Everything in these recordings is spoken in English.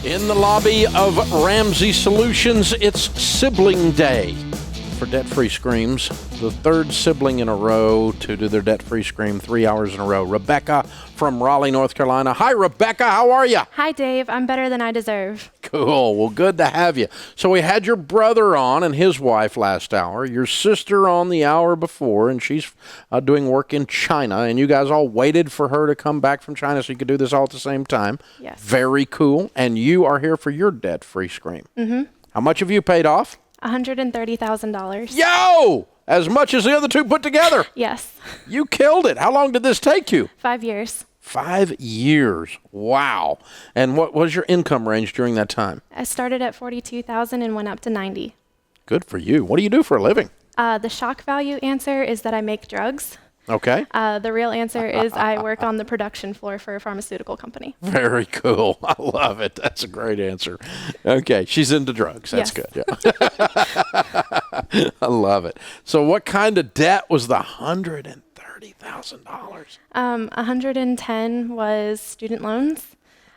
In the lobby of Ramsey Solutions, it's Sibling Day for Debt-Free Screams. The third sibling in a row to do their debt-free scream 3 hours in a row. Rebekah from Raleigh, North Carolina. Hi, Rebekah. How are you? Hi, Dave. I'm better than I deserve. Cool. Well, good to have you. So we had your brother on and his wife last hour, your sister on the hour before, and she's doing work in China, and you guys all waited for her to come back from China so you could do this all at the same time. Yes. Very cool. And you are here for your debt-free scream. Mm-hmm. How much have you paid off? $130,000. Yo! As much as the other two put together. Yes. You killed it. How long did this take you? 5 years. 5 years. Wow. And what was your income range during that time? I started at $42,000 and went up to $90,000. Good for you. What do you do for a living? The shock value answer is that I make drugs. Okay. The real answer is I work on the production floor for a pharmaceutical company. Very cool. I love it. That's a great answer. Okay. She's into drugs. That's good. Yeah. I love it. So what kind of debt was the $130,000? 110 was student loans.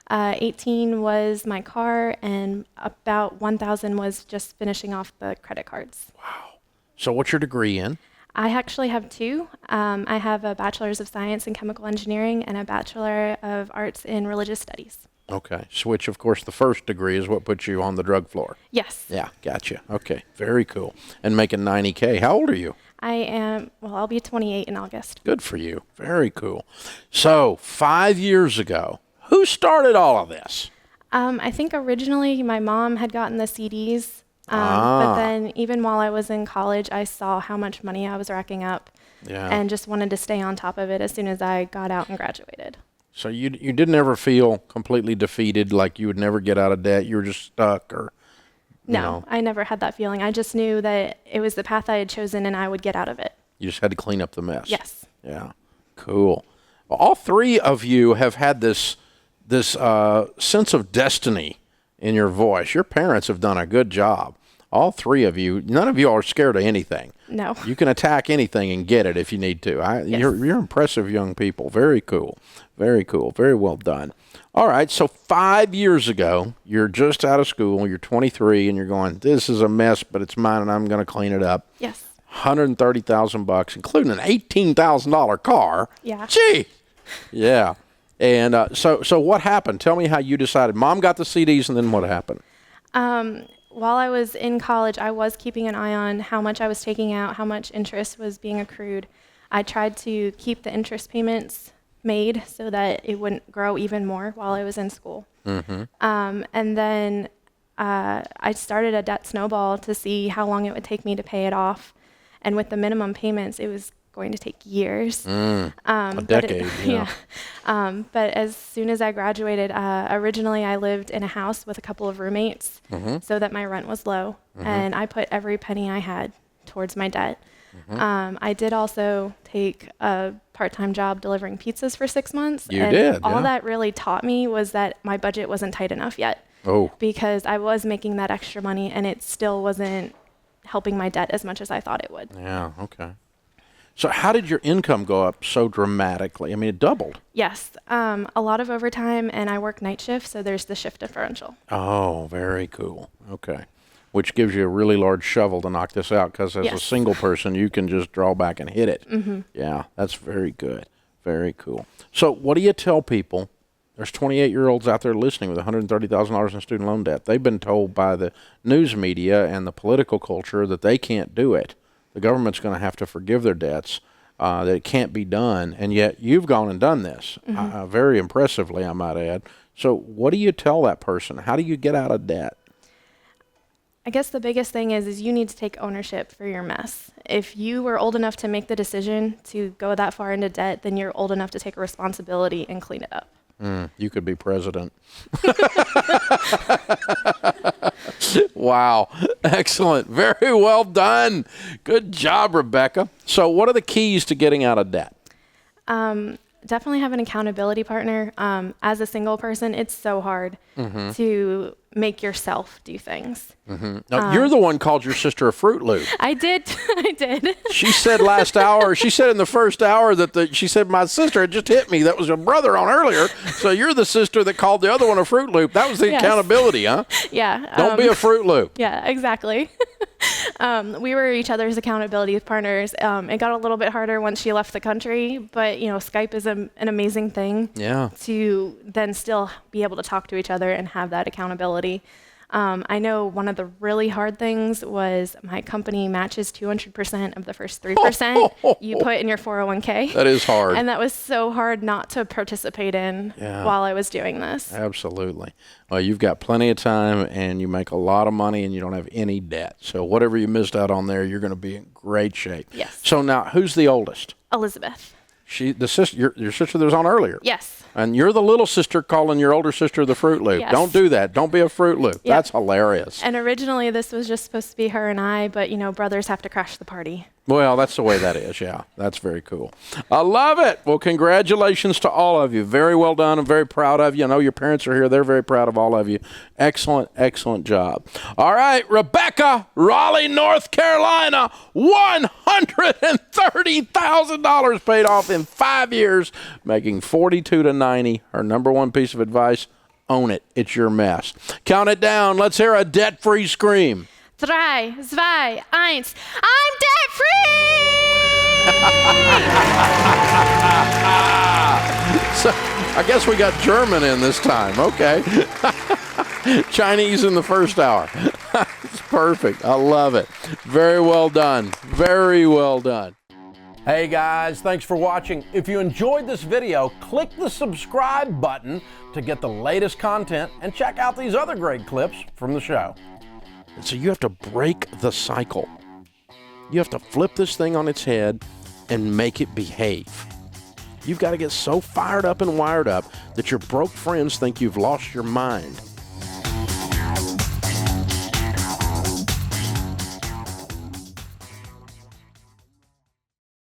18 was my car, and about 1,000 was just finishing off the credit cards. Wow. So what's your degree in? I actually have two. I have a Bachelor's of Science in Chemical Engineering and a Bachelor of Arts in Religious Studies. Okay. Which, of course, the first degree is what puts you on the drug floor. Yes. Yeah, gotcha. Okay, very cool. And making $90K. How old are you? I'll be 28 in August. Good for you. Very cool. So, 5 years ago, who started all of this? I think originally my mom had gotten the CDs. But then even while I was in college, I saw how much money I was racking up and just wanted to stay on top of it as soon as I got out and graduated. So you didn't ever feel completely defeated, like you would never get out of debt, you were just stuck, or No, I never had that feeling. I just knew that it was the path I had chosen and I would get out of it. You just had to clean up the mess. Yes. Yeah. Cool. Well, all three of you have had this sense of destiny in your voice. Your parents have done a good job. All three of you, none of you are scared of anything. No. You can attack anything and get it if you need to. Yes. You're impressive young people. Very cool. Very cool. Very well done. All right, so 5 years ago, you're just out of school, you're 23, and you're going, this is a mess, but it's mine, and I'm going to clean it up. Yes. $130,000, including an $18,000 car. Yeah. Gee. Yeah. And so what happened? Tell me how you decided. Mom got the CDs, and then what happened? While I was in college, I was keeping an eye on how much I was taking out, how much interest was being accrued. I tried to keep the interest payments made so that it wouldn't grow even more while I was in school. Mm-hmm. And then I started a debt snowball to see how long it would take me to pay it off. And with the minimum payments, it was going to take years. A decade, yeah. But as soon as I graduated, originally I lived in a house with a couple of roommates so that my rent was low. And I put every penny I had towards my debt. I did also take a part-time job delivering pizzas for 6 months. All that really taught me was that my budget wasn't tight enough yet. Oh. Because I was making that extra money and it still wasn't helping my debt as much as I thought it would. Yeah, okay. So how did your income go up so dramatically? I mean, it doubled. Yes, a lot of overtime, and I work night shift, so there's the shift differential. Oh, very cool. Okay. Which gives you a really large shovel to knock this out, because as a single person, you can just draw back and hit it. Yeah, that's very good. Very cool. So what do you tell people? There's 28-year-olds out there listening with $130,000 in student loan debt. They've been told by the news media and the political culture that they can't do it. The government's going to have to forgive their debts, that it can't be done, and yet you've gone and done this, very impressively, I might add. So what do you tell that person? How do you get out of debt? I guess the biggest thing is you need to take ownership for your mess. If you were old enough to make the decision to go that far into debt, then you're old enough to take responsibility and clean it up. You could be president. Wow. Excellent. Very well done. Good job, Rebekah. So what are the keys to getting out of debt? definitely have an accountability partner. As a single person, it's so hard to make yourself do things. Now, you're the one called your sister a Fruit Loop. I did. I did. She said she said in the first hour she said, my sister had just hit me. That was your brother on earlier. So you're the sister that called the other one a Fruit Loop. That was the accountability, huh? Yeah. Don't be a Fruit Loop. Yeah, exactly. We were each other's accountability partners. It got a little bit harder once she left the country, but Skype is an amazing thing. Yeah. To then still be able to talk to each other and have that accountability. I know one of the really hard things was my company matches 200% of the first 3% you put in your 401k. That is hard. And that was so hard not to participate in while I was doing this. Absolutely. Well, you've got plenty of time and you make a lot of money and you don't have any debt. So whatever you missed out on there, you're going to be in great shape. Yes. So now, who's the oldest? Elizabeth. Your sister that was on earlier. Yes. And you're the little sister calling your older sister the Fruit Loop. Yes. Don't do that. Don't be a Fruit Loop. Yep. That's hilarious. And originally this was just supposed to be her and I, but brothers have to crash the party. Well, that's the way that is, yeah. That's very cool. I love it. Well, congratulations to all of you. Very well done. I'm very proud of you. I know your parents are here. They're very proud of all of you. Excellent, excellent job. All right, Rebekah, Raleigh, North Carolina, $130,000 paid off in 5 years, making 42 to 90. Her number one piece of advice, own it. It's your mess. Count it down. Let's hear a debt-free scream. 3, 2, 1. I'm debt-free! So, I guess we got German in this time. Okay. Chinese in the first hour. It's perfect. I love it. Very well done. Very well done. Hey guys, thanks for watching. If you enjoyed this video, click the subscribe button to get the latest content and check out these other great clips from the show. And so you have to break the cycle. You have to flip this thing on its head and make it behave. You've got to get so fired up and wired up that your broke friends think you've lost your mind.